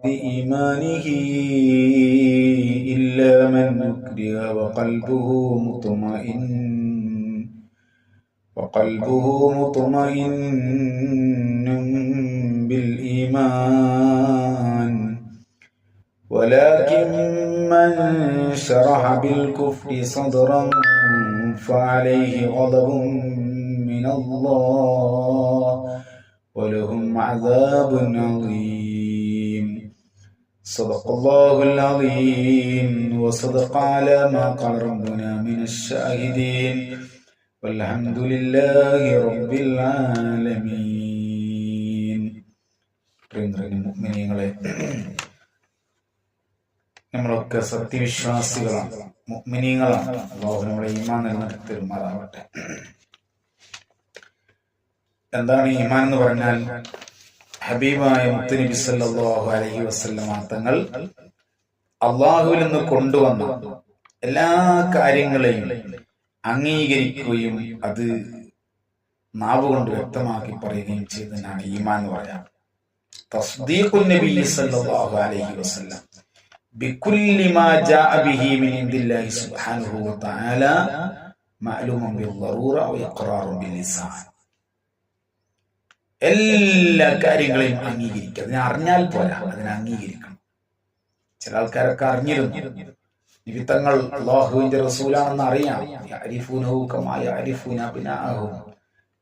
بإيمانه إلا من أكره وقلبه مطمئن بالإيمان ولكن من شرح بالكفر صدرا فعليه غضب من الله ولهم عذاب عظيم صدق الله العظيم وصدق على ما قال ربنا من الشاهدين والحمد لله رب العالمين. മുഅ്മിനീങ്ങളെ, നമ്മളൊക്കെ സത്യവിശ്വാസികളാണ്, മുഅ്മിനീങ്ങളാണ്. അല്ലാഹു നമ്മുടെ ഈമാൻ നിലനിർത്തി തരുമാറാവട്ടെ. എന്താണ് ഈമാൻ എന്ന് പറഞ്ഞാൽ? ഹബീബായ മുത്തുനബി സല്ലല്ലാഹു അലൈഹി വസല്ലമ തങ്ങൾ അള്ളാഹുവിൽ നിന്ന് കൊണ്ടുവന്ന എല്ലാ കാര്യങ്ങളെയും അംഗീകരിക്കുകയും അത് നാവുകൊണ്ട് വ്യക്തമാക്കി പറയുകയും ചെയ്തതിനാണ് ഈമാൻ എന്ന് പറയാം. തസ്ദീഖുൻ നബി സല്ലല്ലാഹു അലൈഹി വസല്ലം ബികുല്ലി മാ ജാഅ ബിഹി മിൻ ഇൻദില്ലാഹി സുബ്ഹാനഹു വ തആല മഅലൂമുൻ ബിദ്ദറൂറ വ ഇഖ്റാറുൻ ബില്ലിസാൻ. എല്ലാ കാര്യങ്ങളെയും അംഗീകരിക്കുക. അതിനെ അറിഞ്ഞാൽ പോരാ, അതിനെ അംഗീകരിക്കണം. ചില ആൾക്കാരൊക്കെ അറിഞ്ഞിരുന്നു, നിബിത്തങ്ങൾ അല്ലാഹുവിന്റെ റസൂലാണെന്ന് അറിയാം. യഅരിഫൂനഹു കമാ യഅരിഫൂന അബ്നാഅഹും.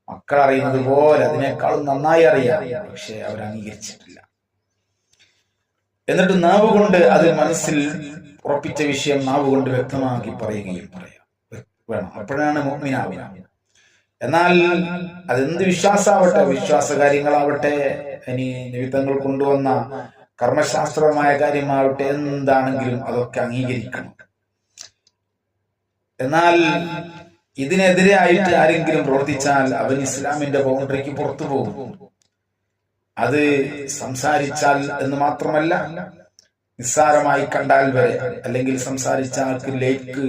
മക്കൾ അറിയുന്നത് പോലെ അതിനേക്കാളും നന്നായി അറിയാം, പക്ഷെ അവർ അംഗീകരിച്ചിട്ടില്ല. എന്നിട്ട് നാവ് കൊണ്ട് അത് മനസ്സിൽ ഉറപ്പിച്ച വിഷയം നാവ് കൊണ്ട് വ്യക്തമാക്കി പറയുകയും വേണം. അപ്പോഴാണ് മുഅ്മിനാവുക. എന്നാൽ അതെന്ത് വിശ്വാസാവട്ടെ, വിശ്വാസ കാര്യങ്ങളാവട്ടെ, ഇനി നിമിത്തങ്ങൾ കൊണ്ടുവന്ന കർമ്മശാസ്ത്രമായ കാര്യമാവട്ടെ, എന്താണെങ്കിലും അതൊക്കെ അംഗീകരിക്കണം. എന്നാൽ ഇതിനെതിരെ ആയിട്ട് ആരെങ്കിലും പ്രവർത്തിച്ചാൽ അവൻ ഇസ്ലാമിന്റെ ബൗണ്ടറിക്ക് പുറത്തു പോകും. അത് സംസാരിച്ചാൽ എന്ന് മാത്രമല്ല, നിസ്സാരമായി കണ്ടാൽ വരെ, അല്ലെങ്കിൽ സംസാരിച്ച ആൾക്ക് ലേക്ക്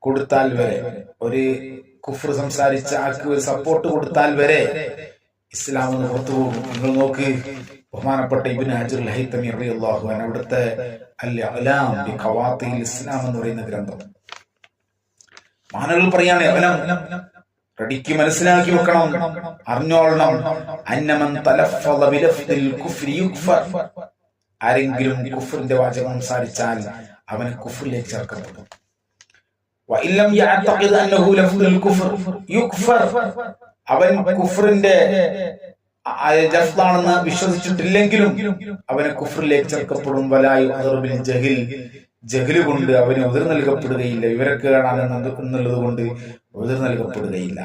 കൊടുത്താൽ വരെ, ഒരു കുഫ്ർ സംസാരിച്ച ആൾക്ക് ഒരു സപ്പോർട്ട് കൊടുത്താൽ വരെ ഇസ്ലാം എന്ന് പുറത്തു പോകും. നിങ്ങൾ നോക്ക്, ബഹുമാനപ്പെട്ട ഇബ്നു ഹജറുൽ ഹൈതമി റളിയല്ലാഹു അൻഹു അവിടുത്തെ അൽ-ഇഅ്ലാം ബി ഖവാത്തിഇൽ ഇസ്ലാം എന്ന് പറയുന്ന ഗ്രന്ഥം മാനകൾ പറയാണ്, റെഡിക്ക് മനസ്സിലാക്കി വെക്കണം, അറിഞ്ഞോളണം. അന്നമൻ തലഫള ബിലഫ്ദിൽ കുഫ്രി യുക്ഫർ. ആരെങ്കിലും കുഫ്റിന്റെ വാചകം സംസാരിച്ചാൽ അവന് കുഫ്റിലേക്ക് ചേർക്കപ്പെടും. വഇല്ലം യഅതഖിദ് അന്നഹു ലഫ്ദുൽ കുഫർ യുക്ഫർ. അവൻ കുഫ്റിന്റെ ലഫ്ദാണെന്ന് വിശ്വസിച്ചിട്ടില്ലെങ്കിലും അവന് കുഫ്റിലേക്ക് ചേർക്കപ്പെടും. വലായു അദർബിൽ ജഹിൽ. ജഹ്ല് കൊണ്ട് അവന് ഉദർ നൽകപ്പെടുകയില്ല. വിവരക്കേടാണ് എന്നുള്ളത് കൊണ്ട് ഉദർ നൽകപ്പെടുകയില്ല.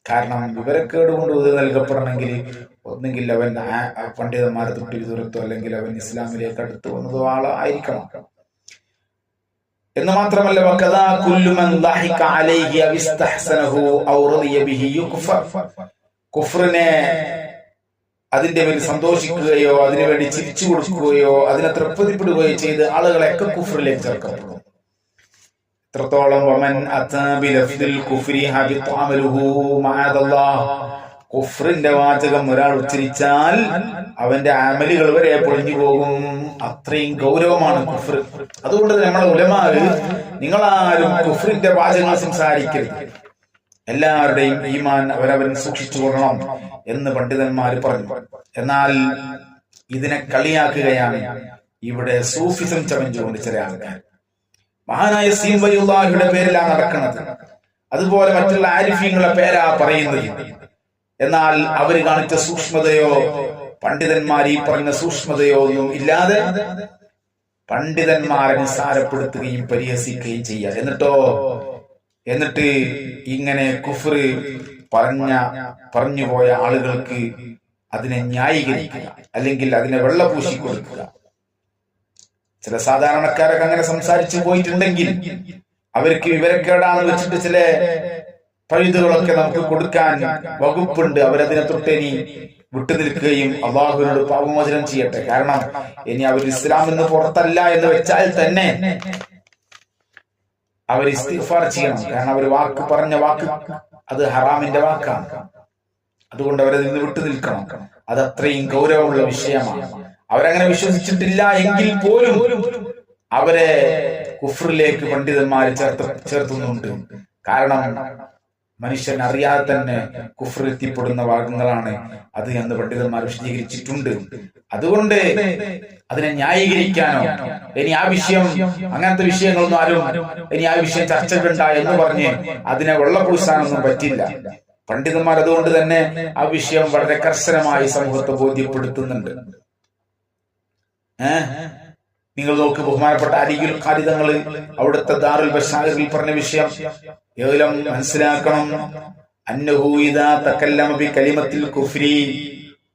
കാരണം വിവരക്കേട് കൊണ്ട് ഉദർ നൽകപ്പെടണമെങ്കിൽ ഒന്നെങ്കിൽ അവൻ പണ്ഡിതന്മാരെ തൊട്ട് വിദൂരത്തോ, അല്ലെങ്കിൽ അവൻ ഇസ്ലാമിലേക്ക് അടുത്ത് വന്നതോ ആളായിരിക്കണം. എന്ന് മാത്രമല്ല, വകദാ കുല്ലു മൻ ദഹിക അലൈഹി അവ ഇസ്തഹ്സനഹു ഔ റളിയ ബിഹി യുക്ഫർ. കുഫ്റിനെ അതിന്റെ മേൽ സന്തോഷിക്കുകയോ അതിനുവേണ്ടി ചിരിച്ചു കൊടുക്കുകയോ അതിനെ തൃപ്തിപ്പെടുകയോ ചെയ്ത് ആളുകളെയൊക്കെ കുഫ്റിലേക്ക് ചേർക്കപ്പെടും. എത്രത്തോളം വമൻ അതാ ബിലഫ്ദിൽ കുഫ്രി ഹബിത അമലുഹു മഅദല്ലാഹ്. കുഫ്റിന്റെ വാചകം ഒരാൾ ഉച്ചരിച്ചാൽ അവന്റെ അമലുകൾ വരെ പൊളിഞ്ഞു പോകും. അത്രയും ഗൗരവമാണ് കുഫ്ർ. അതുകൊണ്ട് നമ്മളെ ഉലമാവ്, നിങ്ങളാരും കുഫ്റിന്റെ വാചകങ്ങൾ സംസാരിക്കരുത്, എല്ലാവരുടെയും ഈമാൻ അവരവൻ സൂക്ഷിച്ചു കൊള്ളണം എന്ന് പണ്ഡിതന്മാർ പറഞ്ഞു. എന്നാൽ ഇതിനെ കളിയാക്കുകയാണ് ഇവിടെ സൂഫിസം ചമഞ്ഞുകൊണ്ട് ചില ആൾക്കാർ. മഹാനായ സീം വലിയുള്ളാഹിയുടെ പേരിലാണ് നടക്കുന്നത്, അതുപോലെ മറ്റുള്ള ആരിഫീങ്ങളുടെ പേരാ പറയുന്നത്. എന്നാൽ അവര് കാണിച്ച സൂക്ഷ്മതയോ പണ്ഡിതന്മാർ ഈ പറഞ്ഞ സൂക്ഷ്മതയോ ഒന്നും ഇല്ലാതെ പണ്ഡിതന്മാരെ നിസ്സാരപ്പെടുത്തുകയും പരിഹസിക്കുകയും ചെയ്യുക. എന്നിട്ട് ഇങ്ങനെ കുഫ്ർ പറഞ്ഞുപോയ ആളുകൾക്ക് അതിനെ ന്യായീകരിക്കുക, അല്ലെങ്കിൽ അതിനെ വെള്ളപൂശി കൊടുക്കുക. ചില സാധാരണക്കാരൊക്കെ അങ്ങനെ സംസാരിച്ചു പോയിട്ടുണ്ടെങ്കിൽ അവർക്ക് വിവരക്കേടാണെന്ന് വെച്ചിട്ട് ചില പഴുതുകളൊക്കെ നമുക്ക് കൊടുക്കാൻ വകുപ്പുണ്ട്. അവരതിനെ തൊട്ടേനി വിട്ടുനിൽക്കുകയും അള്ളാഹുവിനോട് പാപമോചനം ചെയ്യട്ടെ. കാരണം ഇനി അവർ ഇസ്ലാം എന്ന് പുറത്തല്ല എന്ന് വെച്ചാൽ തന്നെ അവർ ഇസ്തിഗ്ഫാർ ചെയ്യണം. കാരണം അവർ പറഞ്ഞ വാക്ക് അത് ഹറാമിന്റെ വാക്കാണ്. അതുകൊണ്ട് അവരതിൽ നിന്ന് വിട്ടു നിൽക്കണം. അത് അത്രയും ഗൗരവമുള്ള വിഷയമാണ്. അവരങ്ങനെ വിശ്വസിച്ചിട്ടില്ല എങ്കിൽ പോലും അവരെ കുഫ്റിലേക്ക് പണ്ഡിതന്മാർ ചേർത്തുന്നുണ്ട്. കാരണം മനുഷ്യൻ അറിയാതെ തന്നെ കുഫ്ർ എത്തിപ്പെടുന്ന ഭാഗങ്ങളാണ് അത് എന്ന് പണ്ഡിതന്മാർ വിശദീകരിച്ചിട്ടുണ്ട്. അതുകൊണ്ട് അതിനെ ന്യായീകരിക്കാനോ ഇനി ആ വിഷയം അങ്ങനത്തെ വിഷയങ്ങളൊന്നും ആരും ഇനി ആ വിഷയം ചർച്ചകളുണ്ട എന്ന് പറഞ്ഞ് അതിനെ വെള്ളപൂശാനൊന്നും പറ്റില്ല. പണ്ഡിതന്മാർ അതുകൊണ്ട് തന്നെ ആ വിഷയം വളരെ കർശനമായി സമൂഹത്തെ ബോധ്യപ്പെടുത്തുന്നുണ്ട്. നിങ്ങൾ നോക്ക്, ബഹുമാനപ്പെട്ട അലിയുൽ ഖാരി തങ്ങൾ അവിടുത്തെ ദാറുൽ ബശായിറിൽ പറഞ്ഞ വിഷയം ഏതെല്ലാം മനസ്സിലാക്കണം. അന്നഹു ഇദാ തകല്ലമ ബി കലിമത്തിൽ കുഫ്രി,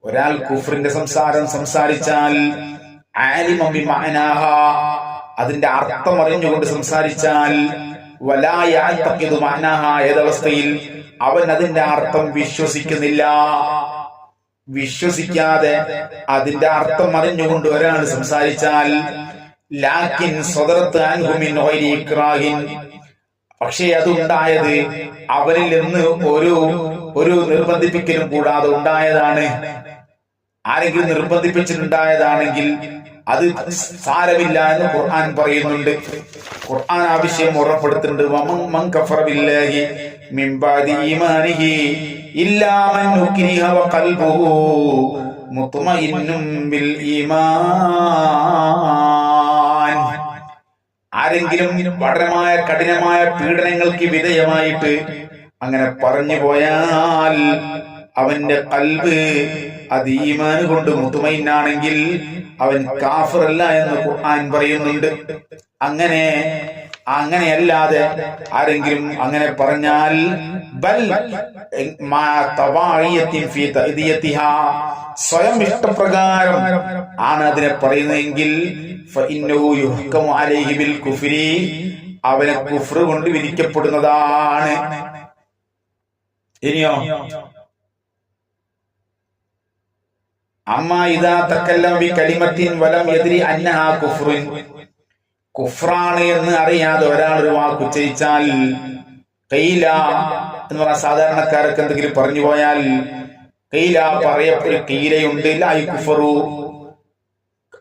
ഒരാൾ കുഫ്റിന്റെ സംസാരം സംസാരിച്ചാൽ ആലിമ ബി മഅനാഹാ, അതിന്റെ അർത്ഥം അറിഞ്ഞുകൊണ്ട് സംസാരിച്ചാൽ വലാ യഅതഖിദു മഅനാഹാ, ഏതവസ്ഥയിൽ അവൻ അതിന്റെ അർത്ഥം വിശ്വസിക്കാതെ അതിന്റെ അർത്ഥം അറിഞ്ഞുകൊണ്ട് ഒരാൾ സംസാരിച്ചാൽ ലാക്കിൻ സദറത്ത് അൻഹു മിൻ ഗൈരി ഇക്റാഹിൻ, പക്ഷേ അതുണ്ടായത് അവരിൽ നിന്ന് ഒരു നിർബന്ധിപ്പിക്കലും കൂടാതെ ഉണ്ടായതാണ്. ആരെങ്കിലും നിർബന്ധിപ്പിച്ചിട്ടുണ്ടായതാണെങ്കിൽ അത് സാരമില്ല എന്ന് ഖുർആൻ പറയുന്നുണ്ട്. ഖുർആൻ ആ വിഷയം ഉറപ്പെടുത്തുന്നുണ്ട്. വമൻ കഫറ ബില്ലാഹി മിൻ ബഅദി ഈമാനിഹി ഇല്ലാ മൻ ഉക്രിഹ വഖൽബുഹു മുത്മഇന്നും ബിൽ ഈമാൻ. ആരെങ്കിലും വളരെ കഠിനമായ പീഡനങ്ങൾക്ക് വിധേയമായിട്ട് അങ്ങനെ പറഞ്ഞു പോയാൽ അവന്റെ ഖൽബ് അത് ഈമാൻ കൊണ്ട് മുത്മഇന്നാണെങ്കിൽ അവൻ കാഫിറല്ല എന്ന് ഖുർആൻ പറയുന്നുണ്ട്. അങ്ങനെയല്ലാതെ ആരെങ്കിലും അങ്ങനെ പറഞ്ഞാൽ സ്വയം ഇഷ്ടപ്രകാരം ആണ് അതിനെ പറയുന്നതെങ്കിൽ അവനെ കുഫ്ർ കൊണ്ട് വിധിക്കപ്പെടുന്നതാണ്. ഇനിയോ അമ്മാ ഇദാ തകല്ലമ ബി കലിമത്തിൻ വലം യദ്രി അന്നഹാ കുഫ്റുൻ, കുഫ്റാണ് എന്ന് അറിയാതെ ഒരാൾ ഒരു വാക്ക് ഉച്ചരിച്ചാൽ ഖൈല എന്ന് പറഞ്ഞ സാധാരണക്കാരൊക്കെ എന്തെങ്കിലും പറഞ്ഞു പോയാൽ ഖൈല പറയപ്പെടും, ഖീലയുണ്ട് ലാ യുക്ഫറു,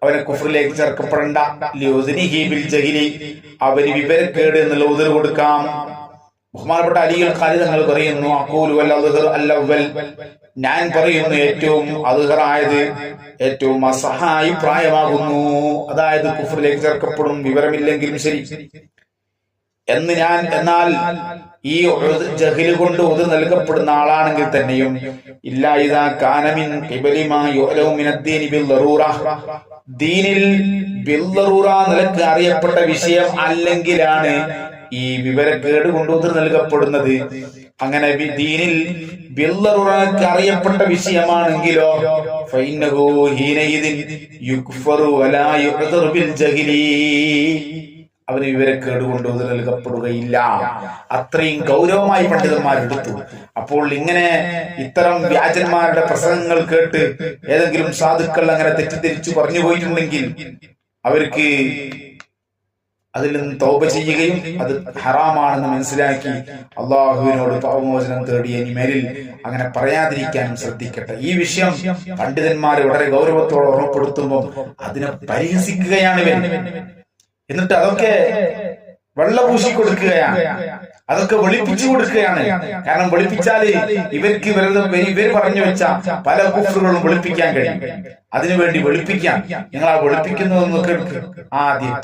അവനെ കുഫ്റിലേക്ക് ചേർക്കപ്പെടണ്ട. ലിയുസ്നിഹി ബിൽ ജഹ്ലി, അവന് വിവരക്കേട് എന്നുള്ള ഉദർ കൊടുക്കാം. ബഹുമാനപ്പെട്ട അലിയുൽ ഖാരി തങ്ങൾ പറയുന്നു, അഖൂലു വൽ അദ്ഹർ അൽ അവ്വൽ, ഞാൻ പറയുന്നു ഏറ്റവും അദ്ഹറായത് ഏറ്റവും അസഹായി പ്രായമാകുന്നു, അതായത് കുഫ്റിലേക്ക് ചേർക്കപ്പെടും വിവരമില്ലെങ്കിലും ശരി എന്ന് ഞാൻ. എന്നാൽ ഈ ജഹ്ല് കൊണ്ട് ഉദർ നൽകപ്പെടുന്ന ആളാണെങ്കിൽ തന്നെയും ഇല്ലാ ഇദാ കാന മിൻ ഖിബലി മാ യുഅലു മിൻ അദ്ദീനി ബിൽ ദറൂറ, ദീനിൽ ബിൽ ദറൂറ നിലക്ക് അറിയപ്പെട്ട വിഷയം അല്ലെങ്കിലാണ് ഈ വിവരക്കേട് കൊണ്ട് ഉദർ നൽകപ്പെടുന്നത്. അങ്ങനെ ദീനിൽ ബിൽ ദറൂറക്ക് അറിയപ്പെട്ട വിഷയമാണെങ്കിലോ ഫഇന്നഹു ഹീനയിദിൻ യുക്ഫറു വലാ യുഅ്ദറു ബിൽ ജഹ്ലി, അവന് വിവരക്കേട് കൊണ്ട് ഉദർ നൽകപ്പെടുകയില്ല. അത്രയും ഗൗരവമായി പണ്ഡിതന്മാരെടുത്തു. അപ്പോൾ ഇങ്ങനെ ഇത്തരം വ്യാജന്മാരുടെ പ്രസംഗങ്ങൾ കേട്ട് ഏതെങ്കിലും സാധുക്കൾ അങ്ങനെ തെറ്റിദ്ധരിച്ചു പറഞ്ഞു പോയിട്ടുണ്ടെങ്കിൽ അവർക്ക് അതിൽ നിന്ന് തൗബ ചെയ്യുകയും അത് ഹറാമാണെന്ന് മനസ്സിലാക്കി അള്ളാഹുവിനോട് പാപമോചനം തേടി ഇനി മേലിൽ അങ്ങനെ പറയാതിരിക്കാനും ശ്രദ്ധിക്കട്ടെ. ഈ വിഷയം പണ്ഡിതന്മാർ വളരെ ഗൗരവത്തോടെ ഓർമ്മപ്പെടുത്തുമ്പോൾ അതിനെ പരിഹസിക്കുകയാണ് ഇവൻ. എന്നിട്ട് അതൊക്കെ വെള്ളപൂശി കൊടുക്കുകയാണ്, അതൊക്കെ വെളുപ്പിച്ചു കൊടുക്കുകയാണ്. കാരണം വെളുപ്പിച്ചാല് ഇവർക്ക് ഇവർ പറഞ്ഞു വെച്ച പല കുഫറുകളും വെളുപ്പിക്കാൻ കഴിയും. അതിനുവേണ്ടി വെളുപ്പിക്കാൻ നിങ്ങൾ ആ വെളുപ്പിക്കുന്നതെന്ന് കേൾക്ക്. ആദ്യം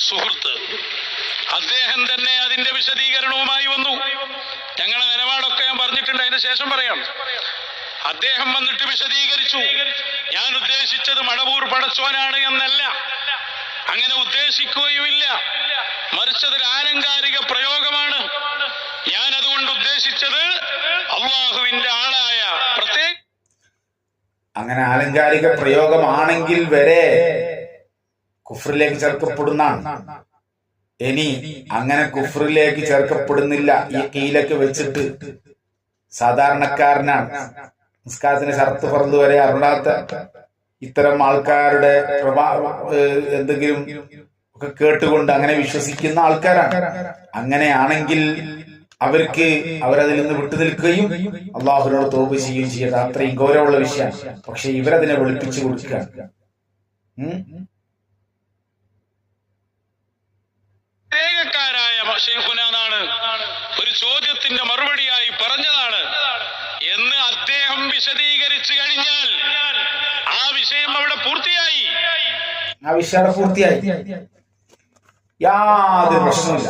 സുഹൃത്ത് അദ്ദേഹം തന്നെ അതിന്റെ വിശദീകരണവുമായി വന്നു. ഞങ്ങളുടെ നിലപാടൊക്കെ ഞാൻ പറഞ്ഞിട്ടുണ്ട്, അതിന് ശേഷം പറയാം. അദ്ദേഹം വന്നിട്ട് വിശദീകരിച്ചു, ഞാൻ ഉദ്ദേശിച്ചത് മടവൂർ പടച്ചോനാണ് എന്നല്ല, അങ്ങനെ ഉദ്ദേശിക്കുകയുമില്ല, മറിച്ച് അതൊരു ആലങ്കാരിക പ്രയോഗമാണ്. ഞാൻ അതുകൊണ്ട് ഉദ്ദേശിച്ചത് അള്ളാഹുവിന്റെ ആളായ പ്രത്യേക. അങ്ങനെ ആലങ്കാരിക പ്രയോഗമാണെങ്കിൽ വരെ കുഫ്റിലേക്ക് ചേർക്കപ്പെടുന്നതാണ്. ഇനി അങ്ങനെ കുഫ്റിലേക്ക് ചേർക്കപ്പെടുന്നില്ല, ഈ കീലൊക്കെ വെച്ചിട്ട് സാധാരണക്കാരനാണ്, നിസ്കാരത്തിന് ഷർത്ത് ഫർദ് വരെ അറിയാത്ത ഇത്തരം ആൾക്കാരുടെ എന്തെങ്കിലും ഒക്കെ കേട്ടുകൊണ്ട് അങ്ങനെ വിശ്വസിക്കുന്ന ആൾക്കാരാണ്. അങ്ങനെയാണെങ്കിൽ അവരതിൽ നിന്ന് വിട്ടുനിൽക്കുകയും അള്ളാഹുവിനോട് തൗബ ചെയ്യുകയും ചെയ്യട്ടെ. അത്രയും ഗൗരവമുള്ള വിഷയം. പക്ഷെ ഇവരതിനെ വെളുപ്പിച്ചു കൊടുക്കുക. ഒരു ചോദ്യത്തിന്റെ മറുപടിയായി പറഞ്ഞതാണ് എന്ന് അദ്ദേഹം വിശദീകരിച്ചു കഴിഞ്ഞാൽ ആ വിഷയം അവിടെ പൂർത്തിയായി. യാതൊരു പ്രശ്നമില്ല.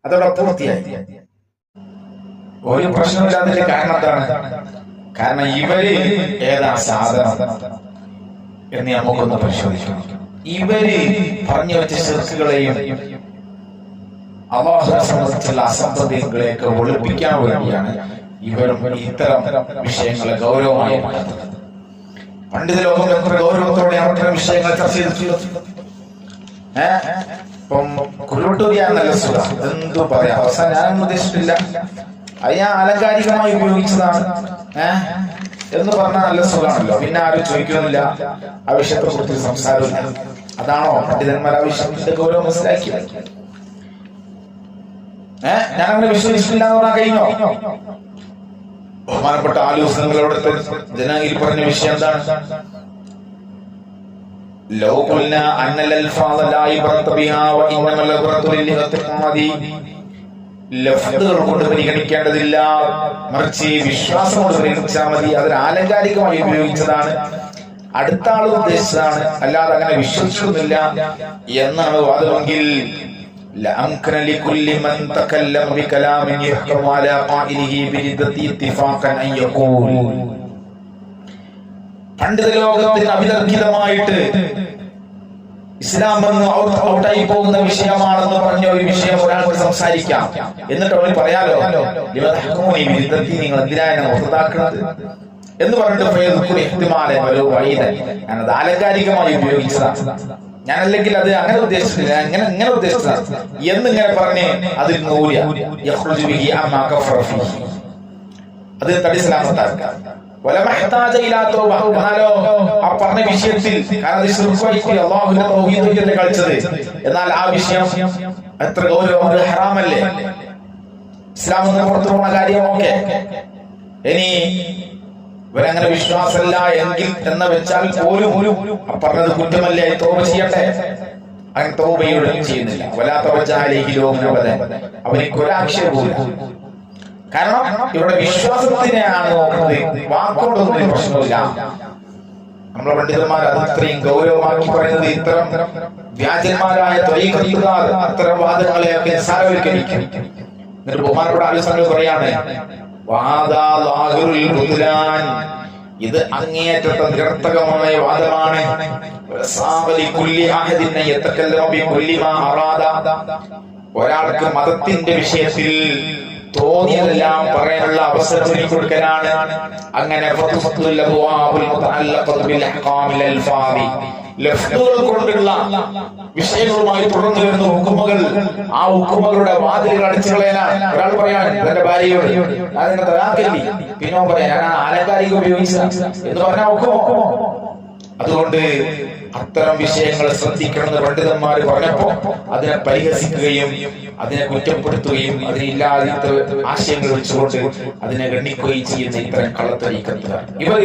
അതോടെ പൂർത്തിയായി. ഒരു പ്രശ്നമില്ലാതിന്റെ കാരണം എന്താണ്? കാരണം ഇവര് ഏതാ സാധനം എന്ന് നമുക്കൊന്ന് പരിശോധിക്കണം. ഇവര് പറഞ്ഞു വെച്ച ശിർക്കുകളെയും അല്ലാഹുവിനെ സംബന്ധിച്ചുള്ള അസംബന്ധങ്ങളെയൊക്കെ ഒളിപ്പിക്കാൻ വേണ്ടിയാണ് ഇവരും ഇത്തരം വിഷയങ്ങളെ ഗൗരവമായി മാറ്റുന്നത്. പണ്ഡിത ലോകം എത്ര ഗൗരവത്തോടെ അത്തരം വിഷയങ്ങൾ ചർച്ച ചെയ്തിട്ടുള്ളത്. ഇപ്പം കുരുട്ടൂരിയാണ് നല്ല സുഖം. എന്തു പറയാം. അവസാനം ഞാനൊന്നും ഉദ്ദേശിച്ചിട്ടില്ല. അത് ഞാൻ ആലങ്കാരികമായി ഉപയോഗിച്ചതാണ് എന്ന് പറഞ്ഞാൽ നല്ല സുഖമാണല്ലോ. പിന്നെ ആരും ചോദിക്കുന്നില്ല. ആ വിഷയത്തെ കുറിച്ച് സംസാരമില്ല. അതാണോ പണ്ഡിതന്മാർ ആ വിഷയത്തിന്റെ ഗൗരവം മനസ്സിലാക്കിയത്? ഞാനങ്ങനെ വിശ്വസിച്ചില്ല എന്ന് പറഞ്ഞാൽ കഴിഞ്ഞോ? ബഹുമാനപ്പെട്ട ആലോചനകളോട് ജനങ്ങളിൽ പറഞ്ഞ വിഷയം എന്താണ്? ലഫ്ദുകൾ കൊണ്ട് പരിഗണിക്കേണ്ടതില്ല, മറിച്ച് വിശ്വാസം കൊണ്ട് പരിഗണിച്ചാൽ മതി. അതൊരു ആലങ്കാരികമായി ഉപയോഗിച്ചതാണ്, അടുത്ത ആൾ ഉദ്ദേശിച്ചതാണ്, അല്ലാതെ അങ്ങനെ വിശ്വസിക്കുന്നില്ല എന്നാണ് വാദമെങ്കിൽ لأمكن لكل من تكلم بكلام يحكم على قائله بردة اتفاقا أن يقول. പണ്ഡിത ലോകത്തിന് അവിതർക്കിതമായിട്ട് ഇസ്ലാം എന്ന് ഔട്ടായി പോകുന്ന വിഷയമാണെന്ന് പറഞ്ഞ ഒരു വിഷയം ഒരാൾക്ക് സംസാരിക്കാം. എന്നിട്ട് അവന് പറയാലോ, നിങ്ങൾ എന്തിനാണ് പുറത്താക്കുന്നത് എന്ന് പറഞ്ഞിട്ട് ഞാനത് ആലങ്കാരികമായി ഉപയോഗിച്ചതാണ്. ഞാനല്ലെങ്കിൽ അത് അങ്ങനെ ഉദ്ദേശിച്ചില്ല, എങ്ങനെ ഉദ്ദേശിച്ചതാണ് എന്നിങ്ങനെ പറഞ്ഞ് അതിൽ അത് തടിസലാമത്താക്കാം. ആ പറഞ്ഞ വിഷയത്തിൽ അള്ളാഹുവിന്റെ കളിച്ചത്, എന്നാൽ ആ വിഷയം എത്ര ഗൗരവം, അത് ഹറാമല്ലേ, ഇസ്ലാം നിന്ന് പുറത്തു പോകുന്ന കാര്യമൊക്കെ. ഇനി ഇവരങ്ങനെ വിശ്വാസമല്ല എങ്കിൽ എന്ന് വെച്ചാൽ പോലും പറഞ്ഞത് കുറ്റമല്ലേ, തൗബ ചെയ്യട്ടെ. അങ്ങനെ തൗബയോട് ചെയ്യുന്നില്ല. വലാത്ത അവനിക്ക് ഒരാക്ഷേപവും. കാരണം ഇവിടെ വിശ്വാസത്തിനെയാണ് നോക്കുന്നത്, വാക്കുകൊണ്ടൊന്നും പ്രശ്നമില്ല. നമ്മളെ പണ്ഡിതന്മാർ അത് ഇത്രയും ഗൗരവമാക്കി പറയുന്നത് ഇത്തരം വ്യാജന്മാരായ ത്വരീഖത്തുകാർ അത്തരം വാദങ്ങളെയൊക്കെ നിസ്സാരവൽക്കരിക്കും. എന്നിട്ട് ബഹുമാനപ്പെട്ട ആലോചനകൾ പറയാണ്, ഇത് അങ്ങേയറ്റത്തെ നിരർത്ഥകമായ വാദമാണ്. ഒരാൾക്ക് മതത്തിന്റെ വിഷയത്തിൽ തോന്നിയതെല്ലാം പറയാനുള്ള അവസരം കൊടുക്കലാണ്. അങ്ങനെ കൊണ്ടുള്ള വിഷയങ്ങളുമായി തുടർന്നു വരുന്ന ഹുക്കുമകൾ, ആ ഹുക്കുമകളുടെ വാതിലുകൾ അടിച്ചു കളയാനാണ്. ഒരാൾ പറയാൻ എന്റെ ഭാര്യയോട് അതിനെ തലാക്കല്ലി, പിന്നെ പറയാൻ ഞാൻ ആലങ്കാരിക ഉപയോഗിച്ച എന്ന് പറഞ്ഞാൽ ഹുക്കുമോ? അതുകൊണ്ട് അത്തരം വിഷയങ്ങൾ ശ്രദ്ധിക്കണമെന്ന് പണ്ഡിതന്മാർ പറഞ്ഞപ്പോ അതിനെ പരിഹസിക്കുകയും അതിനെ കുറ്റപ്പെടുത്തുകയും അതിനില്ലാത്ത ആശയങ്ങൾ വെച്ചുകൊണ്ട് അതിനെ ഗണ്ണിക്കുകയും ചെയ്യുന്ന ഇത്തരം കള്ളത്തരീക്കത്തുകാർ, ഇവർ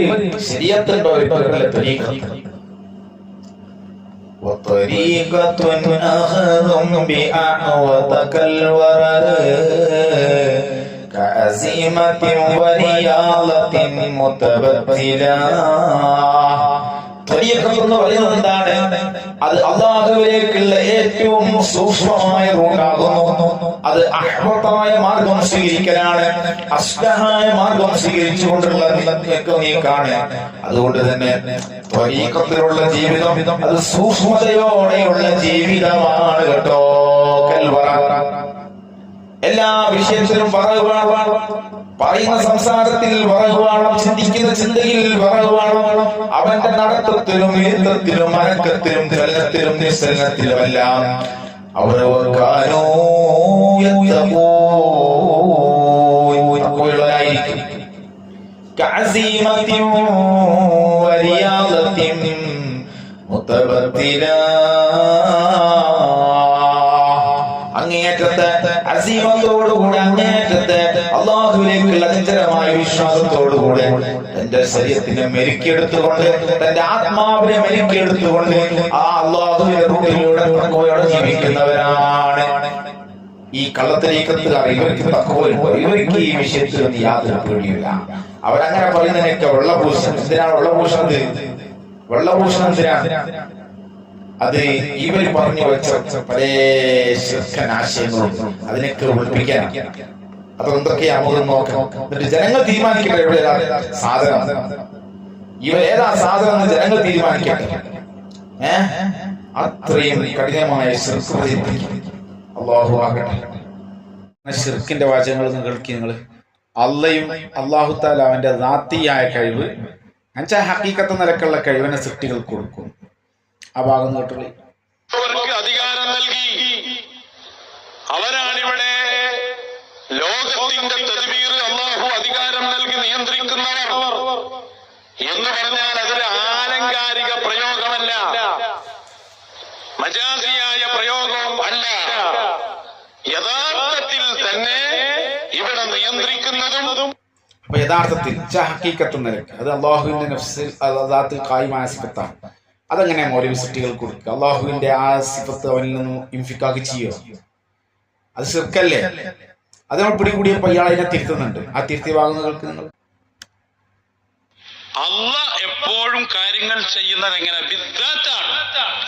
ശരീഅത്തുണ്ടോ ഇവരുടെ തരീഖത്ത്. وطريقة أخذ بأعوتك الورد كأزيمة ورياضة متبتلا. ത്വരീഖത്ത് എന്ന് പറയുന്നത് എന്താണ്? അത് അല്ലാഹുവിലേക്കുള്ള ഏറ്റവും സൂക്ഷ്മമായ റൂട്ടാകുന്നു. അത് അഹ്വത്തായ മാർഗം സ്വീകരിക്കലാണ്, അസ്ലഹായ മാർഗം സ്വീകരിച്ചുകൊണ്ടുള്ള നീക്കാണ്. അതുകൊണ്ട് തന്നെ ത്വരീഖത്തിലുള്ള ജീവിതം അത് സൂക്ഷ്മതയോടെയുള്ള ജീവിതമാണ് കേട്ടോ. എല്ലാ വിഷയത്തിലും വറവ് വേണം, പറയുന്ന സംസാരത്തിൽ വറവ് വേണം, ചിന്തിക്കുന്ന ചിന്തയിൽ വറവ് വേണം. അവന്റെ നടത്തത്തിലും ഇരുത്തത്തിലും അനക്കത്തിലും ചലനത്തിലും നിസ്സലനത്തിലും എല്ലാം അവരവരായിരിക്കും. അങ്ങേയറ്റ അങ്ങേറ്റത്തെ അസീമത്തോടുകൂടെ അങ്ങേറ്റത്തെ അള്ളാഹുവിലേക്കുള്ള അചഞ്ചലമായ വിശ്വാസത്തോടുകൂടെ തന്റെ ശരീരത്തിനെ മെരുക്കിയെടുത്തുകൊണ്ട് തന്റെ ആത്മാവിനെ മെരുക്കിയെടുത്തുകൊണ്ട് ആ അള്ളാഹുവിന്റെ റൂട്ടിലൂടെ തഖ്വയോടെ ജീവിക്കുന്നവരാണ് ഈ കള്ളത്തരീക്കത്തുകാർ. ഇവർക്ക് തഖ്വയുണ്ട്, ഇവർക്ക് ഈ വിഷയത്തിലൊന്നും യാതൊരു പേടിയില്ല. അവരങ്ങനെ പറയുന്നതിനൊക്കെ വെള്ളഭൂഷണം. എന്തിനാണ് വെള്ളഭൂഷണത്? വെള്ളഭൂഷണം എന്തിനാണ്? അത് ഇവർ പറഞ്ഞു വെച്ച പല ശിർക്കനാശയങ്ങളും അതിനൊക്കെ ഒളിപ്പിക്കാനാണ്. അപ്പൊ എന്തൊക്കെയാ നമുക്ക് നോക്കാം. എന്നിട്ട് ജനങ്ങൾ തീരുമാനിക്കട്ടെ ഇവിടെ സാധനം, ഇവ ഏതാ സാധനം എന്ന് ജനങ്ങൾ തീരുമാനിക്കട്ടെ. അത്രയും കഠിനമായ ശിർക്ക് അള്ളാഹു ആകട്ടെ. ശിർക്കിന്റെ വാചകങ്ങളൊന്നും കേൾക്കി നിങ്ങൾ. അള്ളയും അള്ളാഹു താല അവന്റെ ദാത്തിയായ കഴിവ് എന്നുവെച്ചാൽ ഹഖീഖത്ത് നിലക്കുള്ള കഴിവിനെ സൃഷ്ടികൾ കൊടുക്കും. ആ ഭാഗം കേട്ടുള്ളൂ. അവർക്ക് അധികാരം നൽകി. അവരാണിവിടെ ലോകത്തിന്റെ തദ്ബീർ അള്ളാഹു അധികാരം നൽകി നിയന്ത്രിക്കുന്നവർ എന്ന് പറഞ്ഞാൽ അതൊരു ആലങ്കാരിക പ്രയോഗമല്ല, മജാസിയായ പ്രയോഗവും അല്ല. യഥാർത്ഥത്തിൽ തന്നെ ഇവിടെ നിയന്ത്രിക്കുന്നതും അപ്പൊ യഥാർത്ഥത്തിൽ ഹഖീഖത്ത് നിലക്ക് അത് അള്ളാഹുവിന്റെ നഫ്സിൽ ദാത്തിൽ ഖായിമായ സിഫത്താണ്. അതെങ്ങനെ മൗലവി സൃഷ്ടികൾ കൊടുക്കുക? അള്ളാഹുവിന്റെ ആ സിഫത്ത് അവനിൽ നിന്നും ഇൻഫിക്കാക്കി ചെയ്യോ? അത് ശിർക്കല്ലേ? അത് നമ്മൾ പിടികൂടിയപ്പോ ഇയാൾ അതിനെ തിരുത്തുന്നുണ്ട്. ആ തിരുത്തി ഭാഗങ്ങൾക്ക് നിങ്ങൾ അള്ളാഹ് എപ്പോഴും കാര്യങ്ങൾ ചെയ്യുന്നത് എങ്ങനെ? ബിദ്ദാത്താണ്.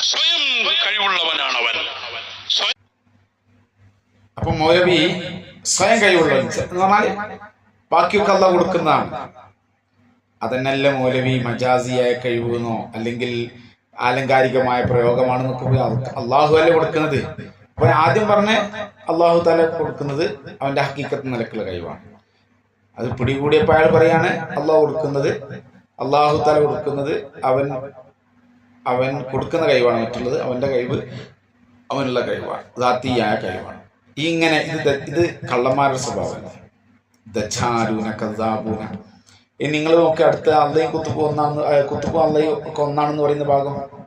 സ്വയം കഴിവുള്ളവനാണ് അവൻ. അപ്പൊ മൗലവി സ്വയം കഴിവുള്ളവൻ എന്ന് പറഞ്ഞാൽ ബാക്കിയൊക്കെ അള്ളാഹ് കൊടുക്കുന്നതാണ്. അതന്നല്ല മൗലവി മജാസിയായ കഴിവെന്നോ അല്ലെങ്കിൽ ആലങ്കാരികമായ പ്രയോഗമാണെന്നൊക്കെ അള്ളാഹു അല്ലേ കൊടുക്കുന്നത്. അപ്പൊ ആദ്യം പറഞ്ഞ അള്ളാഹു താല കൊടുക്കുന്നത് അവന്റെ ഹഖീഖത്ത് നിലക്കുള്ള കഴിവാണ്. അത് പിടികൂടിയപ്പോൾ അയാൾ പറയാണ് അള്ളാഹു കൊടുക്കുന്നത്, അള്ളാഹു താല കൊടുക്കുന്നത് അവൻ കൊടുക്കുന്ന കഴിവാണ്. മറ്റുള്ളത് അവന്റെ കഴിവ് അവനുള്ള കഴിവാണ്, ദാത്തിയായ കഴിവാണ്. ഇങ്ങനെ ഇത് കള്ളന്മാരുടെ സ്വഭാവമല്ല. ദജാലൂന കദ്ദാബൂന. നിങ്ങൾ നോക്കി അടുത്ത അള്ളയും കുത്തുബും ഒന്നാണെന്ന്, കുത്തുബും അള്ളയും ഒക്കെ ഒന്നാണെന്ന് പറയുന്ന ഭാഗം